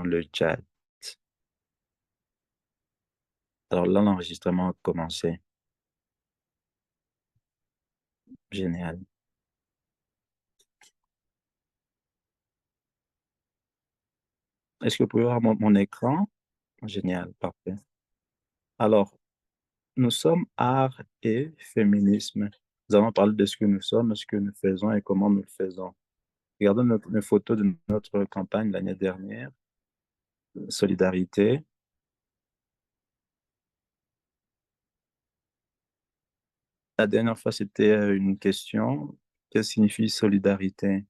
le chat. Alors là, l'enregistrement a commencé. Génial. Est-ce que vous pouvez voir mon écran? Génial, parfait. Alors, nous sommes art et féminisme. Nous allons parler de ce que nous sommes, ce que nous faisons et comment nous le faisons. Regardons une photo de notre campagne l'année dernière, Solidarité. La dernière fois, c'était une question. Que signifie solidarité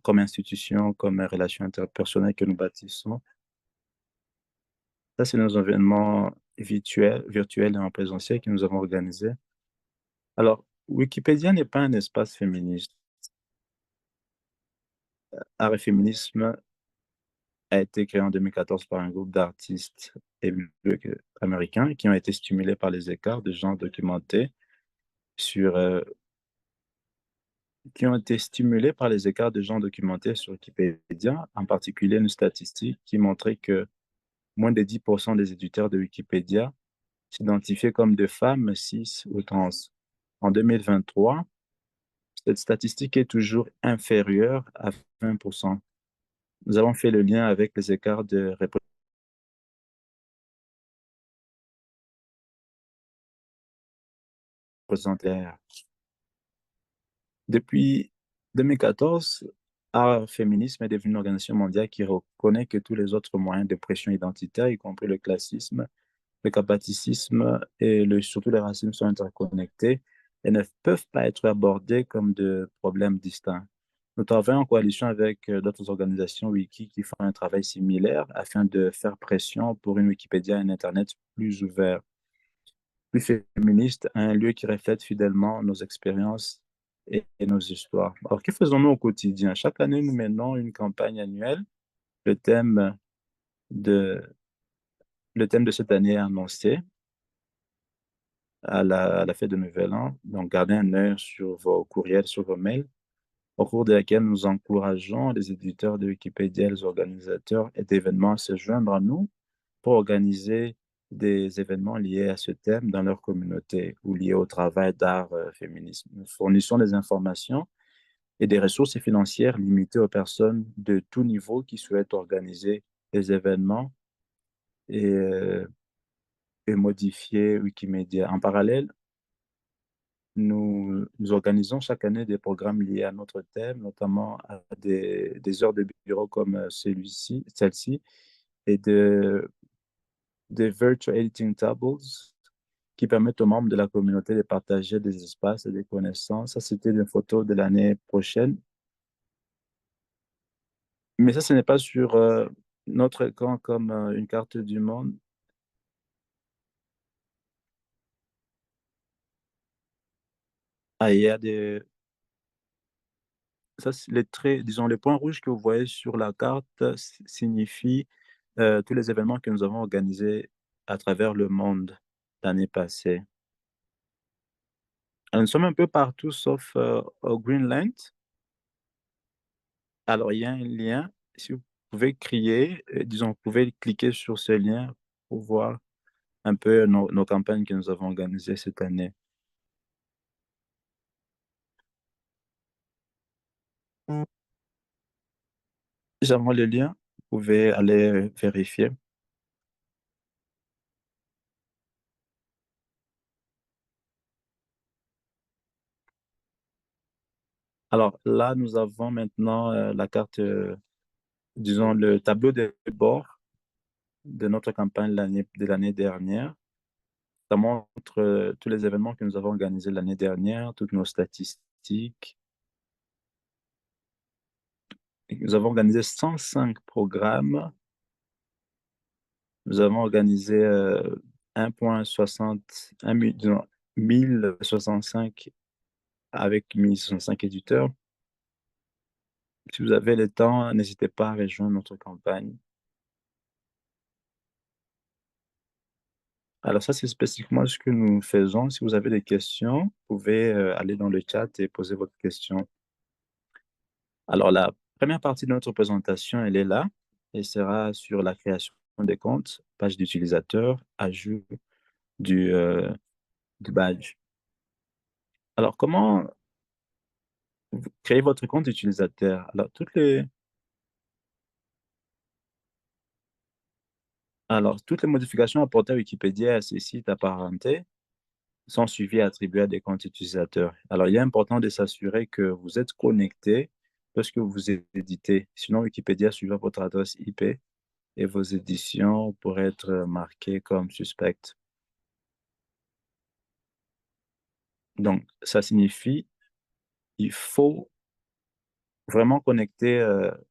comme institution, comme relation interpersonnelle que nous bâtissons? Ça, c'est nos événements virtuels et en présentiel que nous avons organisés. Alors, Wikipédia n'est pas un espace féministe. Art et féminisme a été créé en 2014 par un groupe d'artistes et américains qui ont été stimulés par les écarts de genre documentés sur, qui ont été stimulés par les écarts de genre documentés sur Wikipédia, en particulier une statistique qui montrait que moins de 10% des éditeurs de Wikipédia s'identifiaient comme des femmes, cis ou trans. En 2023, cette statistique est toujours inférieure à 20%. Nous avons fait le lien avec les écarts de représentations. Depuis 2014, Art Féminisme est devenu une organisation mondiale qui reconnaît que tous les autres moyens de pression identitaire, y compris le classisme, le capacitisme et surtout le racisme, sont interconnectés et ne peuvent pas être abordés comme de problèmes distincts. Nous travaillons en coalition avec d'autres organisations Wiki qui font un travail similaire afin de faire pression pour une Wikipédia et un Internet plus ouvert, plus féministe, un lieu qui reflète fidèlement nos expériences et nos histoires. Alors, que faisons-nous au quotidien? Chaque année, nous menons une campagne annuelle. Le thème de, le thème de cette année est annoncé à la fête de Nouvel An. Donc, gardez un œil sur vos courriels, sur vos mails, au cours de laquelle nous encourageons les éditeurs de Wikipédia, les organisateurs et d'événements à se joindre à nous pour organiser des événements liés à ce thème dans leur communauté ou liés au travail d'art féminisme. Nous fournissons des informations et des ressources financières limitées aux personnes de tout niveau qui souhaitent organiser des événements et, euh, et modifier Wikimedia. En parallèle, nous organisons chaque année des programmes liés à notre thème, notamment à des heures de bureau comme celle-ci, et des virtual editing tables qui permettent aux membres de la communauté de partager des espaces et des connaissances. Ça, c'était une photo de l'année prochaine. Mais ça, ce n'est pas sur notre écran comme une carte du monde. Ah, il y a ça, les traits, disons, les points rouges que vous voyez sur la carte signifient tous les événements que nous avons organisés à travers le monde l'année passée. Nous sommes un peu partout sauf au Greenland. Alors, il y a un lien. Si vous pouvez crier, disons, vous pouvez cliquer sur ce lien pour voir un peu nos campagnes que nous avons organisées cette année. J'envoie le lien. Vous pouvez aller vérifier. Alors là, nous avons maintenant la carte, disons, le tableau de bord de notre campagne de l'année dernière. Ça montre tous les événements que nous avons organisés l'année dernière, toutes nos statistiques. Et nous avons organisé 105 programmes. Nous avons organisé 1,60, disons, 1065 avec 1065 éditeurs. Si vous avez le temps, n'hésitez pas à rejoindre notre campagne. Alors ça, c'est spécifiquement ce que nous faisons. Si vous avez des questions, vous pouvez aller dans le chat et poser votre question. Alors la première partie de notre présentation, elle est là. et sera sur la création des comptes, page d'utilisateur, ajout du, euh, du badge. Alors, comment vous créez votre compte utilisateur? Alors, toutes les modifications apportées à Wikipédia et à ces sites apparentés sont suivies et attribuées à des comptes utilisateurs. Alors, il est important de s'assurer que vous êtes connecté lorsque vous éditez. Sinon, Wikipédia suivra votre adresse IP et vos éditions pourraient être marquées comme suspectes. Donc, ça signifie il faut vraiment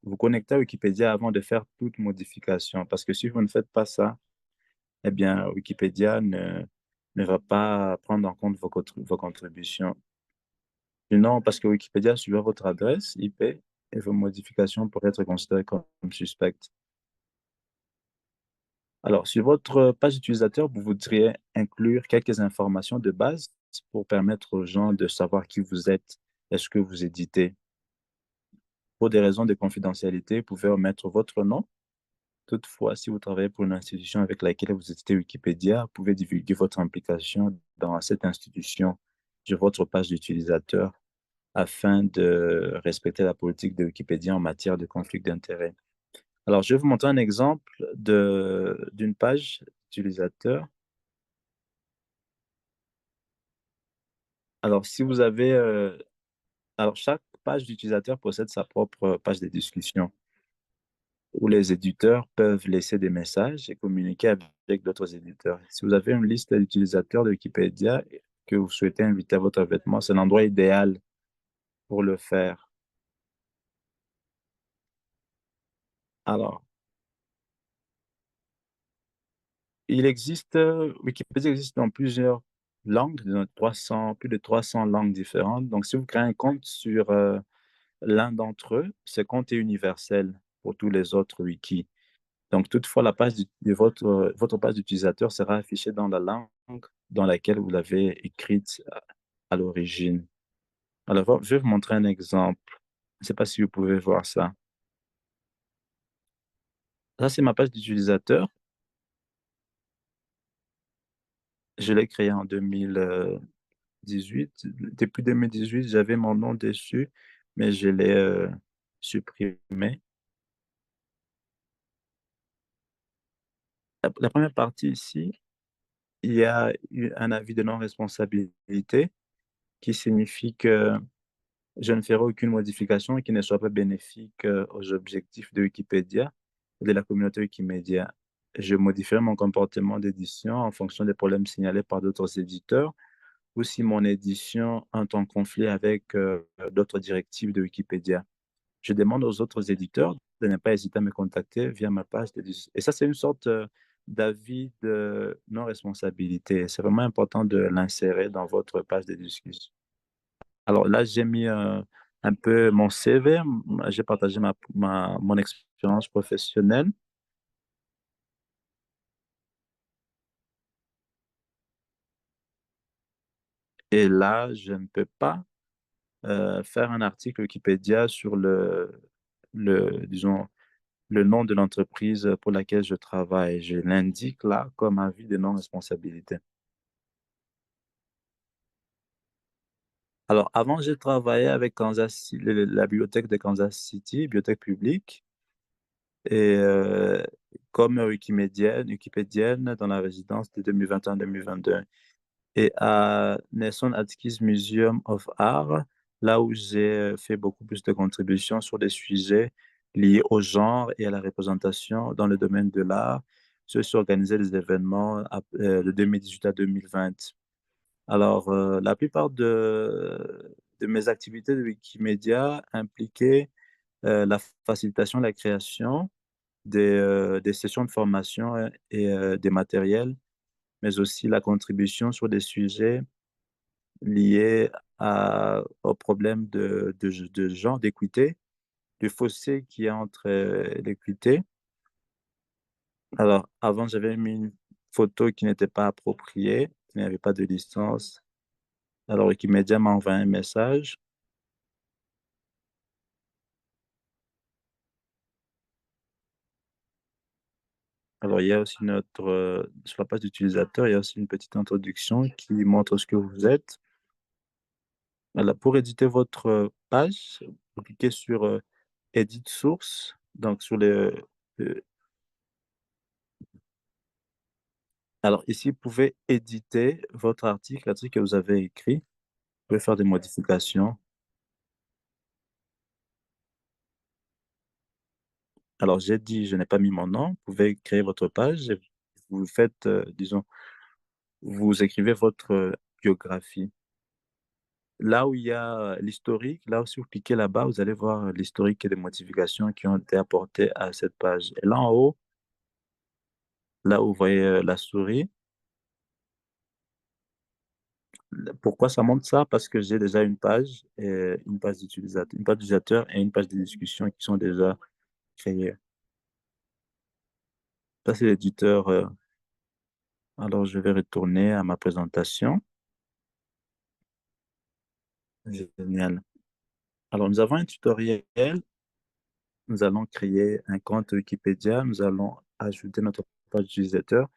vous connecter à Wikipédia avant de faire toute modification. Parce que si vous ne faites pas ça, eh bien, Wikipédia ne va pas prendre en compte vos contributions. Sinon, parce que Wikipédia suivra votre adresse IP et vos modifications pourraient être considérées comme suspectes. Alors, sur votre page utilisateur, vous voudriez inclure quelques informations de base pour permettre aux gens de savoir qui vous êtes et ce que vous éditez. Pour des raisons de confidentialité, vous pouvez omettre votre nom. Toutefois, si vous travaillez pour une institution avec laquelle vous éditez Wikipédia, vous pouvez divulguer votre implication dans cette institution sur votre page d'utilisateur afin de respecter la politique de Wikipédia en matière de conflit d'intérêts. Alors, je vais vous montrer un exemple d'une page utilisateur. Alors, si vous avez, alors chaque page d'utilisateur possède sa propre page de discussion où les éditeurs peuvent laisser des messages et communiquer avec d'autres éditeurs. Si vous avez une liste d'utilisateurs de Wikipédia que vous souhaitez inviter à votre événement, c'est l'endroit idéal pour le faire. Alors, Wikipédia existe dans plusieurs langues, dans plus de 300 langues différentes. Donc, si vous créez un compte sur l'un d'entre eux, ce compte est universel pour tous les autres wikis. Donc, toutefois, la page de votre page d'utilisateur sera affichée dans la langue dans laquelle vous l'avez écrite à l'origine. Alors, je vais vous montrer un exemple. Je ne sais pas si vous pouvez voir ça. Ça, c'est ma page d'utilisateur. Je l'ai créée en 2018. Depuis 2018, j'avais mon nom dessus, mais je l'ai supprimé. La première partie ici, il y a eu un avis de non-responsabilité qui signifie que je ne ferai aucune modification qui ne soit pas bénéfique aux objectifs de Wikipédia et de la communauté Wikimedia. Je modifierai mon comportement d'édition en fonction des problèmes signalés par d'autres éditeurs ou si mon édition est en conflit avec d'autres directives de Wikipédia. Je demande aux autres éditeurs de ne pas hésiter à me contacter via ma page d'édition. Et ça, c'est une sorte d'avis de non-responsabilité. C'est vraiment important de l'insérer dans votre page de discussion. Alors là, j'ai mis un peu mon CV, j'ai partagé mon expérience professionnelle. Et là, je ne peux pas faire un article Wikipédia sur disons, le nom de l'entreprise pour laquelle je travaille. Je l'indique là comme avis de non-responsabilité. Alors, avant, j'ai travaillé avec la bibliothèque de Kansas City, bibliothèque publique, et comme wikipédienne dans la résidence de 2021-2022. Et à Nelson Atkins Museum of Art, là où j'ai fait beaucoup plus de contributions sur des sujets liés au genre et à la représentation dans le domaine de l'art. Je suis organisé des événements de 2018 à 2020. Alors, la plupart de mes activités de Wikimedia impliquaient la facilitation de la création des sessions de formation et des matériels, mais aussi la contribution sur des sujets liés aux problèmes de genre, d'équité, du fossé qu'il y a entre l'équité. Alors, avant, j'avais mis une photo qui n'était pas appropriée, qui n'avait pas de licence. Alors, Wikimedia m'a envoyé un message. Alors, il y a aussi sur la page d'utilisateur, il y a aussi une petite introduction qui montre ce que vous êtes. Voilà, pour éditer votre page, vous cliquez sur Edit Source, donc euh, alors ici, vous pouvez éditer votre article, l'article que vous avez écrit. Vous pouvez faire des modifications. Alors, j'ai dit, je n'ai pas mis mon nom. Vous pouvez créer votre page et vous faites, disons, vous écrivez votre biographie. Là où il y a l'historique, là où si vous cliquez là-bas, vous allez voir l'historique et les modifications qui ont été apportées à cette page. Et là en haut, là où vous voyez la souris, pourquoi ça montre ça? Parce que j'ai déjà une page, et une page d'utilisateur et une page de discussion qui sont déjà créées. Ça, c'est l'éditeur. Alors, je vais retourner à ma présentation. Génial. Alors, nous avons un tutoriel. Nous allons créer un compte Wikipédia. Nous allons ajouter notre page utilisateur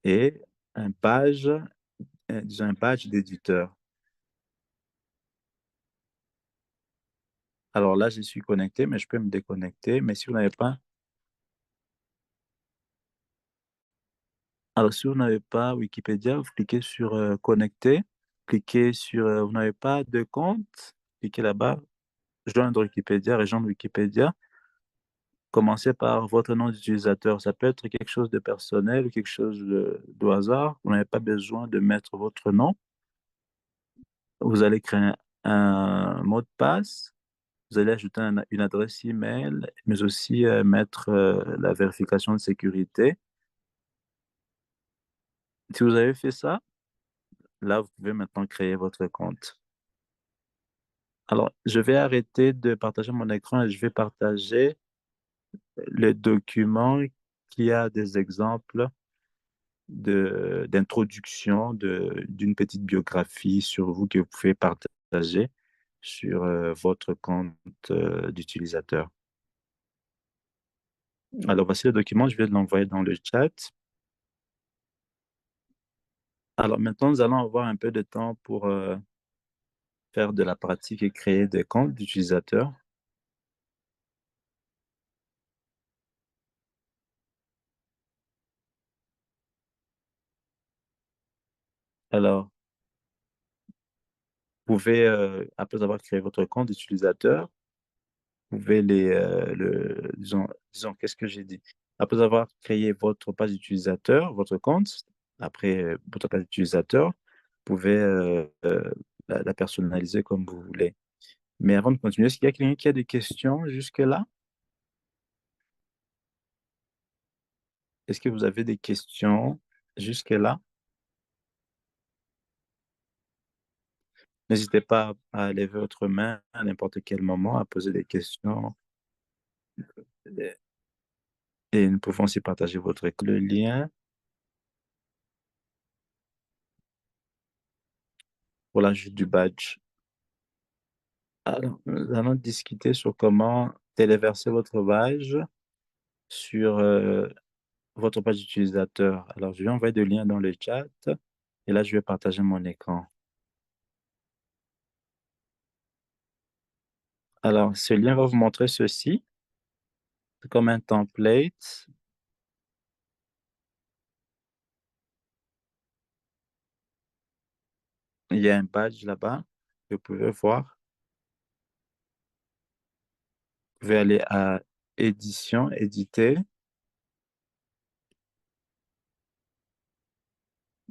et un page, disons un badge d'éditeur. Alors là, je suis connecté, mais je peux me déconnecter. Mais si vous n'avez pas, alors si vous n'avez pas Wikipédia, vous cliquez sur connecter, cliquez sur vous n'avez pas de compte, cliquez là-bas, joindre Wikipédia, rejoindre Wikipédia. Commencez par votre nom d'utilisateur. Ça peut être quelque chose de personnel ou quelque chose de hasard. Vous n'avez pas besoin de mettre votre nom. Vous allez créer un mot de passe. Vous allez ajouter une adresse email, mais aussi mettre la vérification de sécurité. Si vous avez fait ça, là, vous pouvez maintenant créer votre compte. Alors, je vais arrêter de partager mon écran et je vais partager le document qui a des exemples d'introduction d'une petite biographie sur vous que vous pouvez partager sur votre compte d'utilisateur. Alors, voici le document, je vais l'envoyer dans le chat. Alors maintenant, nous allons avoir un peu de temps pour faire de la pratique et créer des comptes d'utilisateurs. Alors, vous pouvez, après avoir créé votre compte d'utilisateur, vous pouvez disons, qu'est-ce que j'ai dit? Après avoir créé votre page d'utilisateur, votre compte, après votre page d'utilisateur, vous pouvez la personnaliser comme vous voulez. Mais avant de continuer, est-ce qu'il y a quelqu'un qui a des questions jusque-là? Est-ce que vous avez des questions jusque-là? N'hésitez pas à lever votre main à n'importe quel moment, à poser des questions. Et nous pouvons aussi partager le lien pour l'ajout du badge. Alors, nous allons discuter sur comment téléverser votre badge sur votre page utilisateur. Alors, je vais envoyer le lien dans le chat et là, je vais partager mon écran. Alors, ce lien va vous montrer ceci. C'est comme un template. Il y a un badge là-bas que vous pouvez voir. Vous pouvez aller à édition, éditer.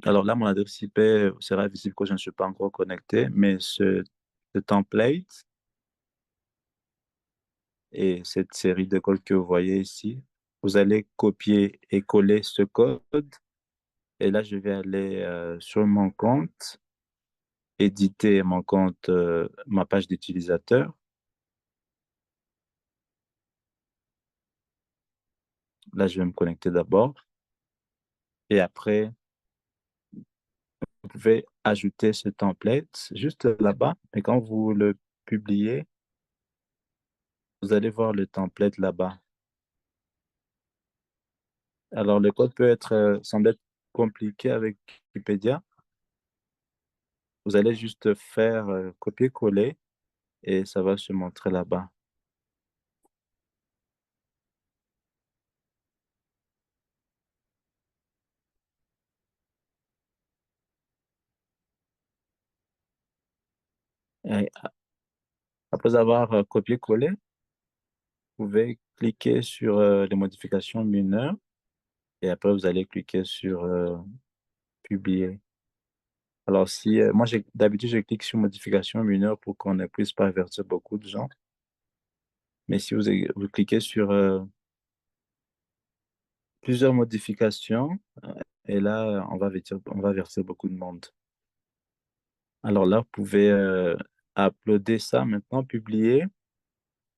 Alors là, mon adresse IP sera visible quand je ne suis pas encore connecté, mais ce template et cette série de codes que vous voyez ici, vous allez copier et coller ce code. Et là, je vais aller sur mon compte, éditer mon compte, ma page d'utilisateur. Là, je vais me connecter d'abord. Et après, vous pouvez ajouter ce template juste là-bas. Et quand vous le publiez, vous allez voir le template là-bas. Alors, le code peut être, semble être compliqué avec Wikipédia. Vous allez juste faire copier-coller et ça va se montrer là-bas. Et après avoir copié-collé, vous pouvez cliquer sur les modifications mineures et après vous allez cliquer sur publier. Alors, si moi, d'habitude, je clique sur modification mineure pour qu'on ne puisse pas avertir beaucoup de gens. Mais si vous cliquez sur plusieurs modifications, et là, on va avertir beaucoup de monde. Alors là, vous pouvez uploader ça maintenant, publier.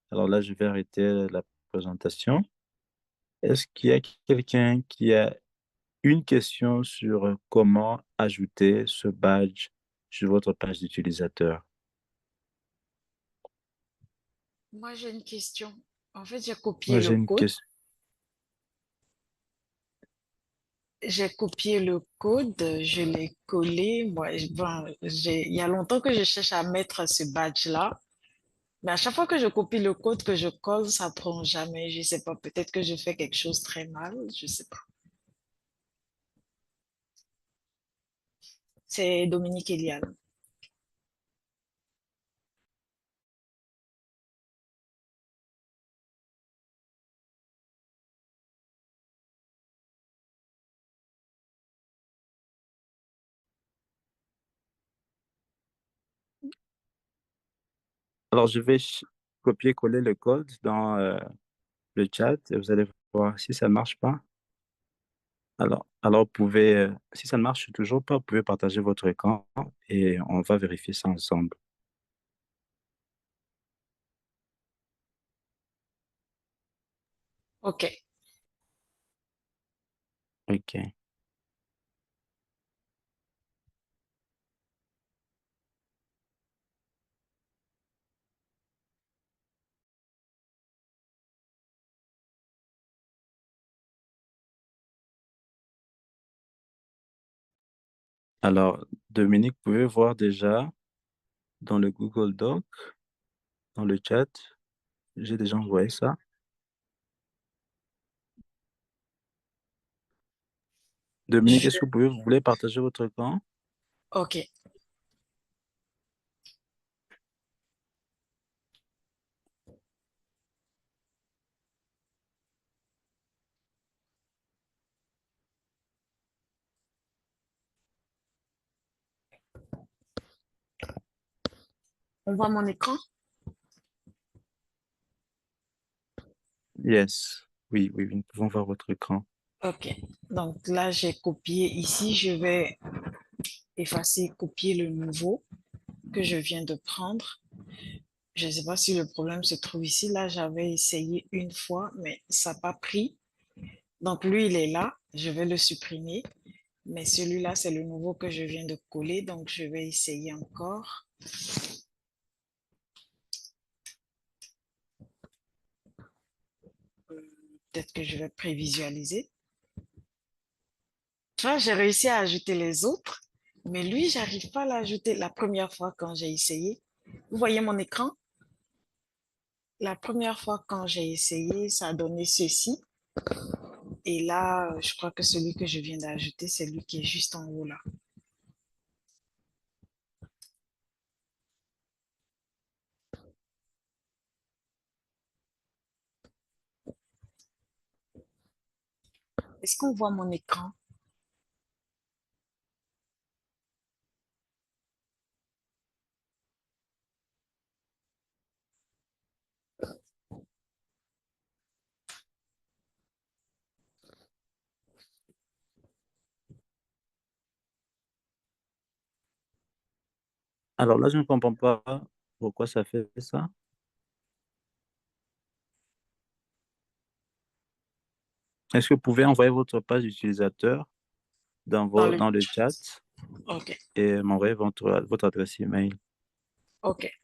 Alors là, je vais arrêter la présentation. Est-ce qu'il y a quelqu'un qui a une question sur comment ajouter ce badge sur votre page d'utilisateur? Moi, j'ai une question. En fait, j'ai copié Moi, le j'ai une code. question. J'ai copié le code, je l'ai collé. Moi, il y a longtemps que je cherche à mettre ce badge-là. Mais à chaque fois que je copie le code, que je colle, ça prend jamais. Je sais pas. Peut-être que je fais quelque chose très mal. Je sais pas. C'est Dominique Eliane. Alors, je vais copier-coller le code dans le chat et vous allez voir si ça ne marche pas. Alors, vous pouvez, si ça ne marche toujours pas, vous pouvez partager votre écran et on va vérifier ça ensemble. OK. OK. Alors, Dominique, vous pouvez voir déjà dans le Google Doc, dans le chat, j'ai déjà envoyé ça. Dominique, Je... est-ce que vous voulez partager votre écran? OK. On voit mon écran? Yes. Oui, oui, oui, nous pouvons voir votre écran. OK. Donc là, j'ai copié ici. Je vais effacer, copier le nouveau que je viens de prendre. Je ne sais pas si le problème se trouve ici. Là, j'avais essayé une fois, mais ça n'a pas pris. Donc, lui, il est là. Je vais le supprimer. Mais celui-là, c'est le nouveau que je viens de coller. Donc, je vais essayer encore. Peut-être que je vais prévisualiser. Tu vois, j'ai réussi à ajouter les autres, mais lui, j'arrive pas à l'ajouter la première fois quand j'ai essayé. Vous voyez mon écran? La première fois quand j'ai essayé, ça a donné ceci. Et là, je crois que celui que je viens d'ajouter, c'est lui qui est juste en haut là. Est-ce qu'on voit mon écran Alors là, je ne comprends pas pourquoi ça fait ça. Est-ce que vous pouvez envoyer votre page d'utilisateur dans le... dans le chat OK, et m'envoyer votre adresse email? OK.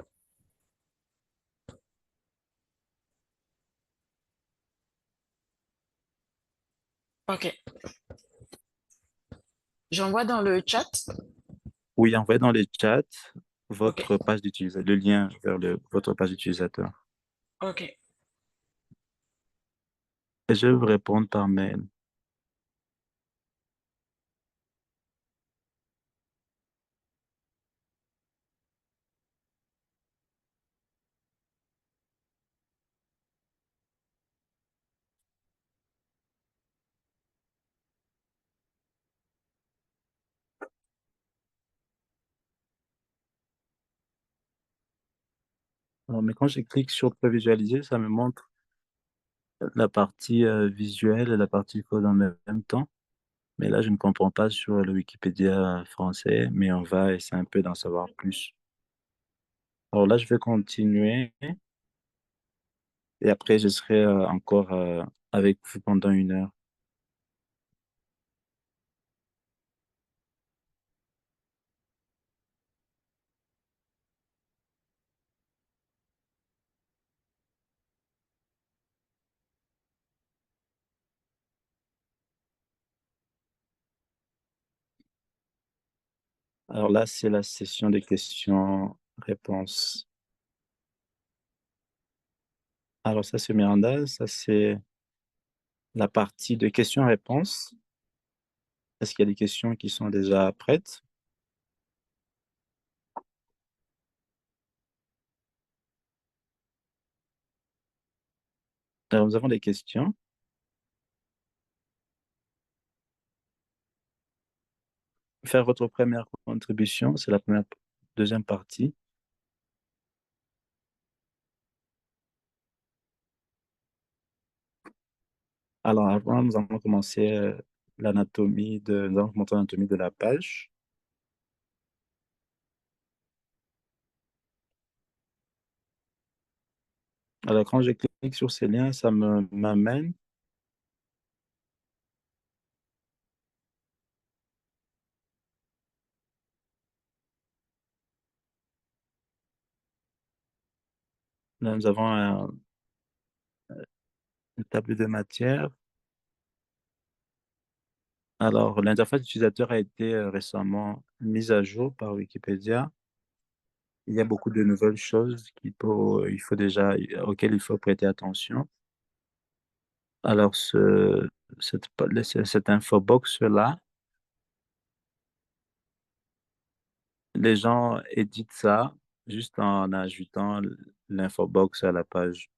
Ok. J'envoie dans le chat. Oui, envoyez dans les chats Ok. votre page d'utilisateur, le lien vers votre page d'utilisateur. Ok. Et je vais vous répondre par mail. Alors, mais quand je clique sur prévisualiser, ça me montre la partie visuelle et la partie code en même temps. Mais là, je ne comprends pas sur le Wikipédia français, mais on va essayer un peu d'en savoir plus. Alors là, je vais continuer et après, je serai encore avec vous pendant 1 heure. Alors là, c'est la session des questions-réponses. Alors ça, c'est Miranda. Ça, c'est la partie de questions-réponses. Est-ce qu'il y a des questions qui sont déjà prêtes? Alors, nous avons des questions. Faire votre première contribution, c'est la deuxième partie. Alors, avant, nous allons commencer nous allons montrer l'anatomie de la page. Alors, quand je clique sur ces liens, m'amène. Là, nous avons une table de matière. Alors, l'interface utilisateur a été récemment mise à jour par Wikipédia. Il y a beaucoup de nouvelles choses auxquelles il faut prêter attention. Alors, cette infobox-là, les gens éditent ça juste en ajoutant l'infobox à la page.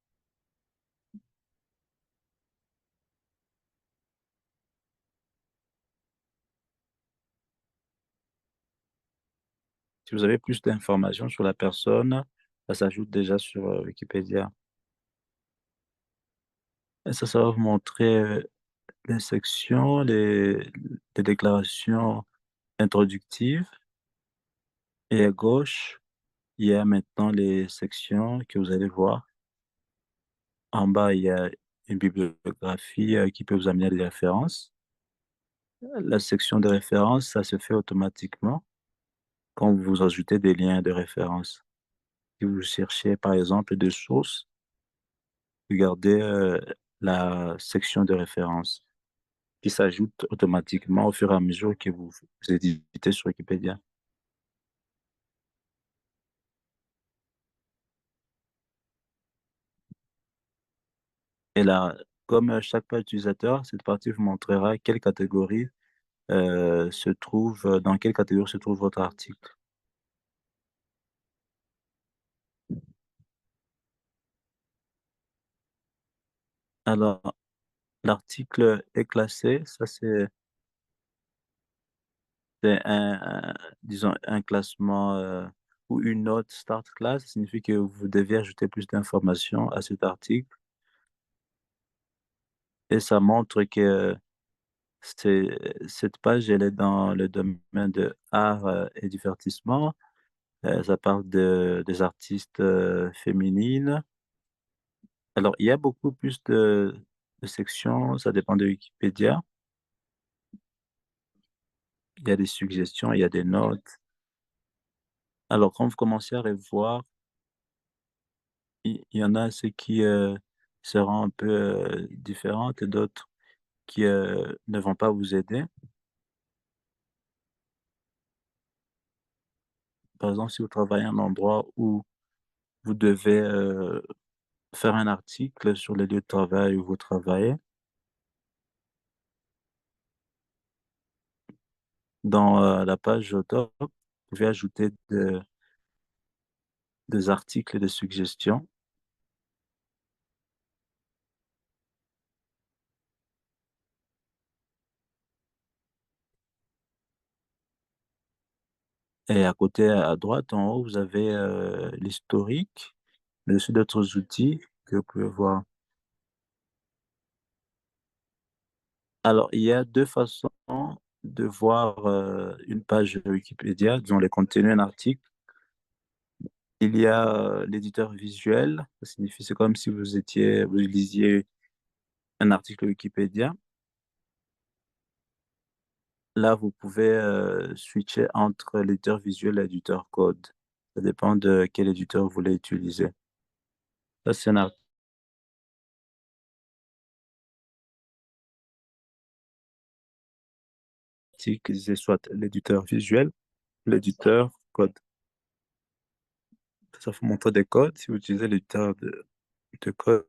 Si vous avez plus d'informations sur la personne, ça s'ajoute déjà sur Wikipédia. Et ça va vous montrer les sections, les déclarations introductives. Et à gauche, il y a maintenant les sections que vous allez voir. En bas, il y a une bibliographie qui peut vous amener à des références. La section de références, ça se fait automatiquement quand vous ajoutez des liens de référence. Si vous cherchez, par exemple, des sources, regardez la section de référence qui s'ajoute automatiquement au fur et à mesure que vous éditez sur Wikipédia. Et là, comme chaque page utilisateur, cette partie vous montrera quelle catégorie dans quelle catégorie se trouve votre article. Alors, l'article est classé, ça c'est disons, un classement ou une note start class. Ça signifie que vous devez ajouter plus d'informations à cet article et ça montre que cette page, elle est dans le domaine de art et divertissement. Ça parle des artistes féminines. Alors, il y a beaucoup plus de sections, ça dépend de Wikipédia. Il y a des suggestions, il y a des notes. Alors, quand vous commencez à revoir, il y en a ceux qui seront un peu différentes et d'autres qui ne vont pas vous aider. Par exemple, si vous travaillez à un endroit où vous devez faire un article sur les lieux de travail où vous travaillez, dans la page top, vous pouvez ajouter des articles et des suggestions. Et à côté, à droite, en haut, vous avez l'historique, mais aussi d'autres outils que vous pouvez voir. Alors, il y a deux façons de voir une page Wikipédia, disons les contenus d'un article. Il y a l'éditeur visuel, ça signifie c'est comme si vous lisiez un article Wikipédia. Là, vous pouvez switcher entre l'éditeur visuel et l'éditeur code. Ça dépend de quel éditeur vous voulez utiliser. Ça, c'est un article, c'est soit l'éditeur visuel, l'éditeur code. Ça vous montre des codes. Si vous utilisez l'éditeur de code,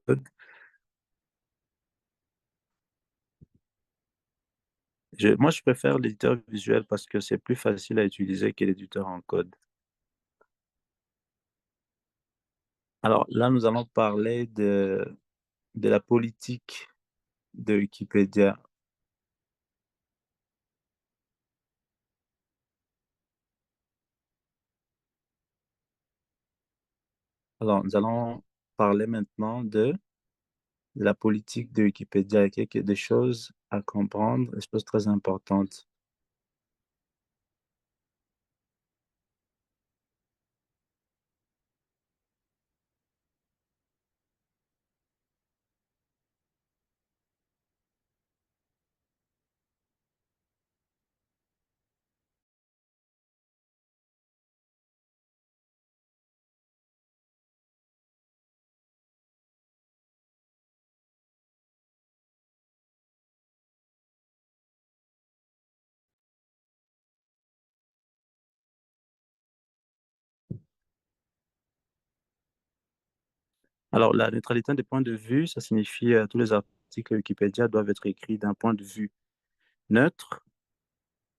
moi, je préfère l'éditeur visuel parce que c'est plus facile à utiliser que l'éditeur en code. Alors là, nous allons parler de la politique de Wikipédia. Alors, nous allons parler maintenant de la politique de Wikipédia. Il y a des choses à comprendre, des choses très importantes. Alors, la neutralité des points de vue, ça signifie tous les articles Wikipédia doivent être écrits d'un point de vue neutre.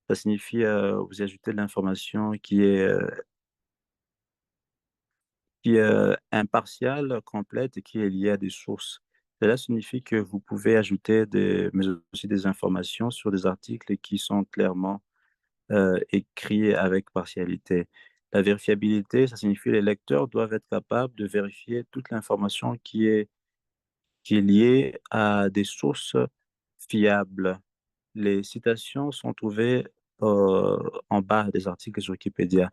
Ça signifie vous ajoutez de l'information qui est impartiale, complète et qui est liée à des sources. Cela signifie que vous pouvez ajouter mais aussi des informations sur des articles qui sont clairement écrits avec partialité. La vérifiabilité, ça signifie que les lecteurs doivent être capables de vérifier toute l'information qui est liée à des sources fiables. Les citations sont trouvées en bas des articles sur Wikipédia.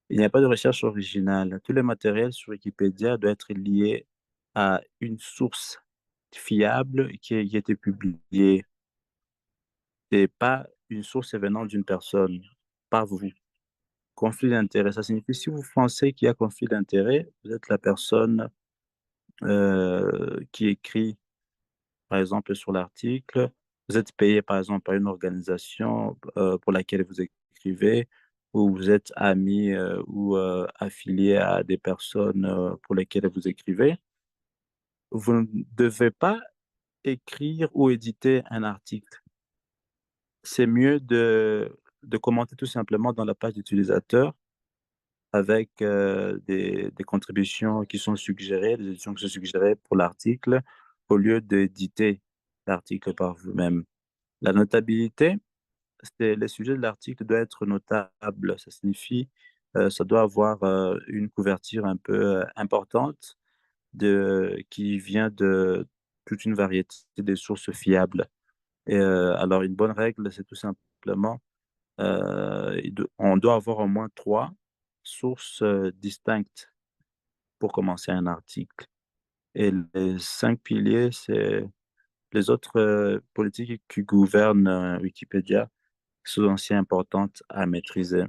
Il n'y a pas de recherche originale. Tous les matériels sur Wikipédia doivent être liés à une source fiable qui a été publiée et pas une source venant d'une personne, pas vous. Conflit d'intérêt, ça signifie si vous pensez qu'il y a conflit d'intérêt, vous êtes la personne qui écrit, par exemple, sur l'article. Vous êtes payé, par exemple, par une organisation pour laquelle vous écrivez, ou vous êtes ami ou affilié à des personnes pour lesquelles vous écrivez. Vous ne devez pas écrire ou éditer un article. C'est mieux de commenter tout simplement dans la page d'utilisateur avec des contributions qui sont suggérées, des éditions qui sont suggérées pour l'article, au lieu d'éditer l'article par vous-même. La notabilité, c'est le sujet de l'article doit être notable. Ça signifie, ça doit avoir une couverture un peu importante qui vient de toute une variété de sources fiables. Et alors, une bonne règle, c'est tout simplement, on doit avoir au moins trois sources distinctes pour commencer un article. Et les cinq piliers, c'est les autres politiques qui gouvernent Wikipédia sont aussi importantes à maîtriser.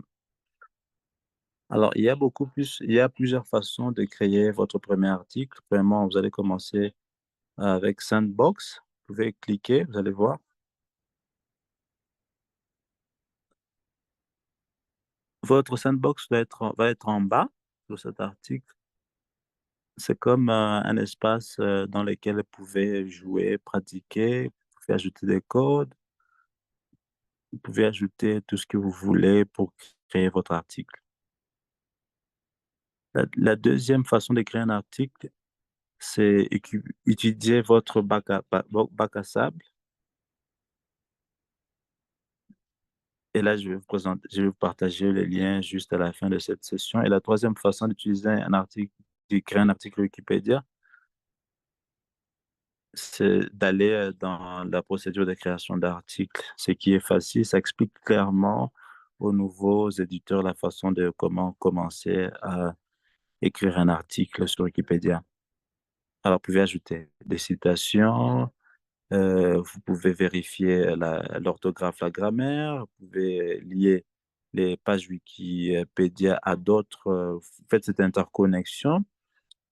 Alors, il y a plusieurs façons de créer votre premier article. Vraiment, vous allez commencer avec Sandbox. Vous pouvez cliquer, vous allez voir. Votre sandbox va être en bas de cet article. C'est comme un espace dans lequel vous pouvez jouer, pratiquer, vous pouvez ajouter des codes, vous pouvez ajouter tout ce que vous voulez pour créer votre article. La deuxième façon de créer un article, c'est utiliser votre bac à sable. Et là, je vais vous partager le lien juste à la fin de cette session. Et la troisième façon d'utiliser un article, de créer un article Wikipédia, c'est d'aller dans la procédure de création d'articles. Ce qui est facile, ça explique clairement aux nouveaux éditeurs la façon de comment commencer à écrire un article sur Wikipédia. Alors, vous pouvez ajouter des citations, vous pouvez vérifier l'orthographe, la grammaire, vous pouvez lier les pages Wikipédia à d'autres, vous faites cette interconnexion.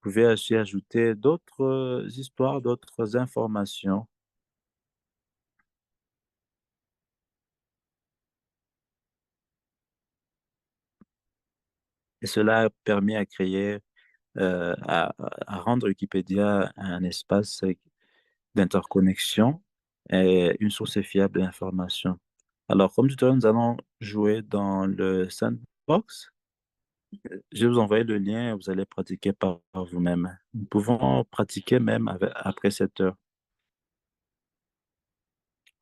Vous pouvez aussi ajouter d'autres histoires, d'autres informations. Et cela permet à créer, à rendre Wikipédia un espace d'interconnexion et une source fiable d'informations. Alors, comme tout à l'heure, nous allons jouer dans le sandbox. Je vais vous envoyer le lien et vous allez pratiquer par vous-même. Nous pouvons pratiquer même après cette heure.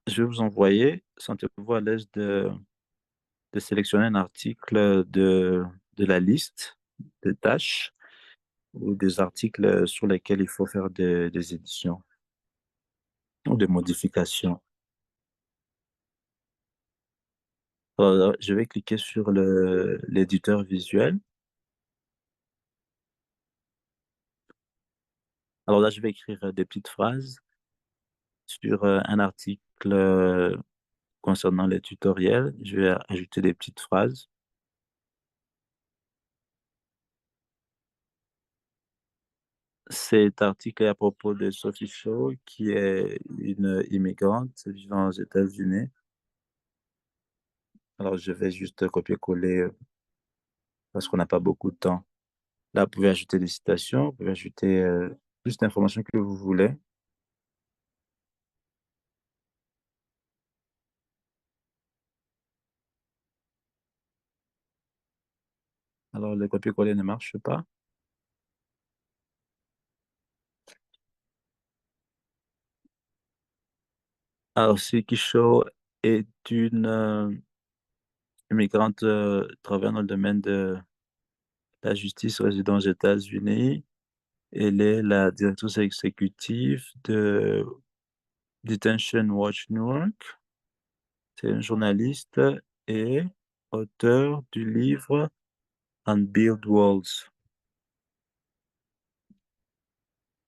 Je vais vous envoyer, sentez-vous à l'aise de sélectionner un article de la liste des tâches ou des articles sur lesquels il faut faire des éditions ou des modifications. Alors, je vais cliquer sur l'éditeur visuel. Alors là, je vais écrire des petites phrases sur un article concernant les tutoriels. Je vais ajouter des petites phrases. Cet article est à propos de Sophie Shaw, qui est une immigrante vivant aux États-Unis. Alors, je vais juste copier-coller parce qu'on n'a pas beaucoup de temps. Là, vous pouvez ajouter des citations, vous pouvez ajouter plus d'informations que vous voulez. Alors, le copier-coller ne marche pas. Alors, Sophie Shaw est une immigrante travaillant dans le domaine de la justice résidant aux États-Unis. Elle est la directrice exécutive de Detention Watch New York. C'est une journaliste et auteur du livre Unbuilt Walls.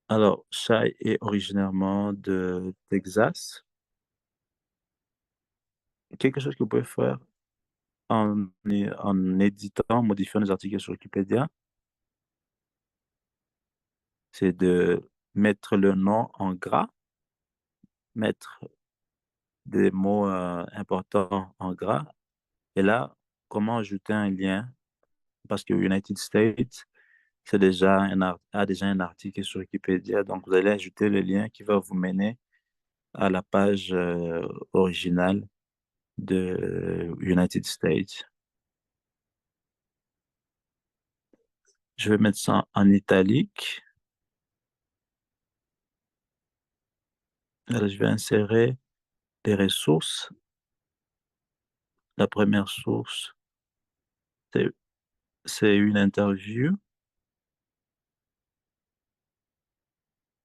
Alors, Shai est originairement de Texas. Quelque chose que vous pouvez faire en éditant, en modifiant les articles sur Wikipédia, c'est de mettre le nom en gras, mettre des mots importants en gras. Et là, comment ajouter un lien? Parce que United States, c'est déjà a déjà un article sur Wikipédia. Donc, vous allez ajouter le lien qui va vous mener à la page originale de United States. Je vais mettre ça en italique. Alors, je vais insérer les ressources. La première source, c'est c'est une interview.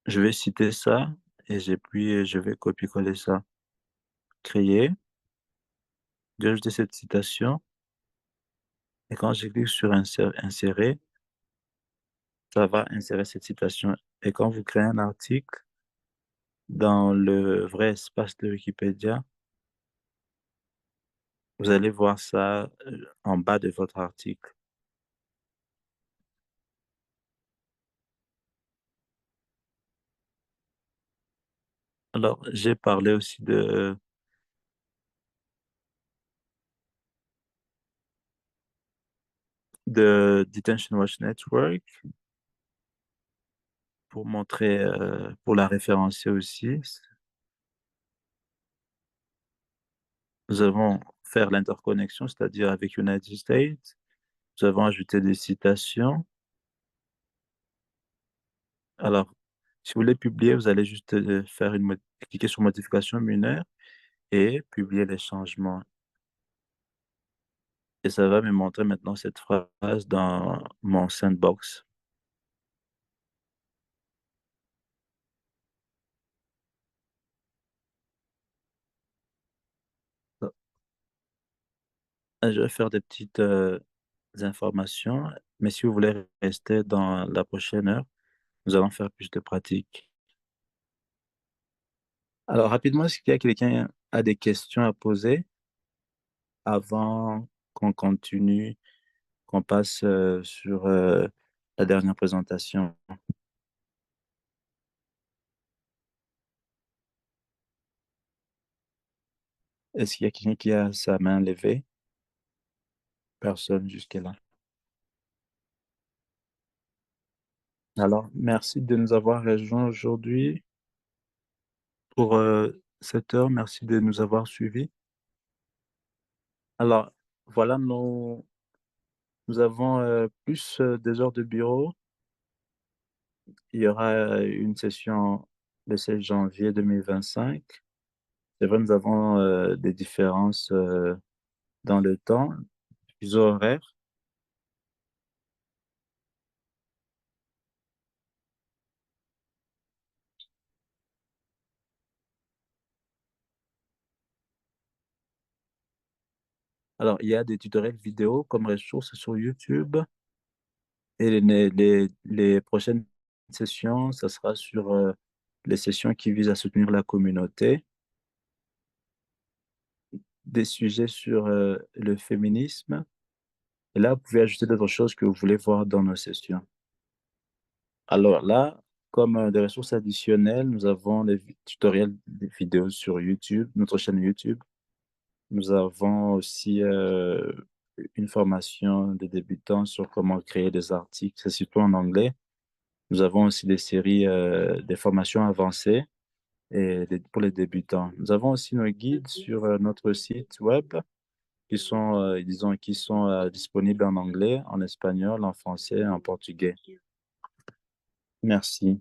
Je vais citer ça puis je vais copier-coller ça. Créer. Je vais ajouter cette citation. Et quand je clique sur insérer, ça va insérer cette citation. Et quand vous créez un article dans le vrai espace de Wikipédia, vous allez voir ça en bas de votre article. Alors, j'ai parlé aussi de Detention Watch Network pour montrer, pour la référencer aussi. Nous avons faire l'interconnexion, c'est-à-dire avec United States. Nous avons ajouté des citations. Alors, si vous voulez publier, vous allez juste faire cliquer sur modification mineure et publier les changements. Et ça va me montrer maintenant cette phrase dans mon sandbox. Je vais faire des petites informations, mais si vous voulez rester dans la prochaine heure, nous allons faire plus de pratique. Alors, rapidement, est-ce qu'il y a quelqu'un qui a des questions à poser avant qu'on continue, qu'on passe sur la dernière présentation? Est-ce qu'il y a quelqu'un qui a sa main levée? Personne jusque-là. Alors, merci de nous avoir rejoints aujourd'hui pour cette heure. Merci de nous avoir suivis. Alors, voilà, nous avons plus des heures de bureau. Il y aura une session le 16 janvier 2025. C'est vrai, nous avons des différences dans le temps, les horaires. Alors, il y a des tutoriels vidéo comme ressources sur YouTube et les prochaines sessions, ça sera sur les sessions qui visent à soutenir la communauté, des sujets sur le féminisme. Et là, vous pouvez ajouter d'autres choses que vous voulez voir dans nos sessions. Alors là, comme des ressources additionnelles, nous avons les tutoriels des vidéos sur YouTube, notre chaîne YouTube. Nous avons aussi une formation des débutants sur comment créer des articles, c'est surtout en anglais. Nous avons aussi des séries, des formations avancées pour les débutants. Nous avons aussi nos guides sur notre site web qui sont, disons, qui sont disponibles en anglais, en espagnol, en français, en portugais. Merci.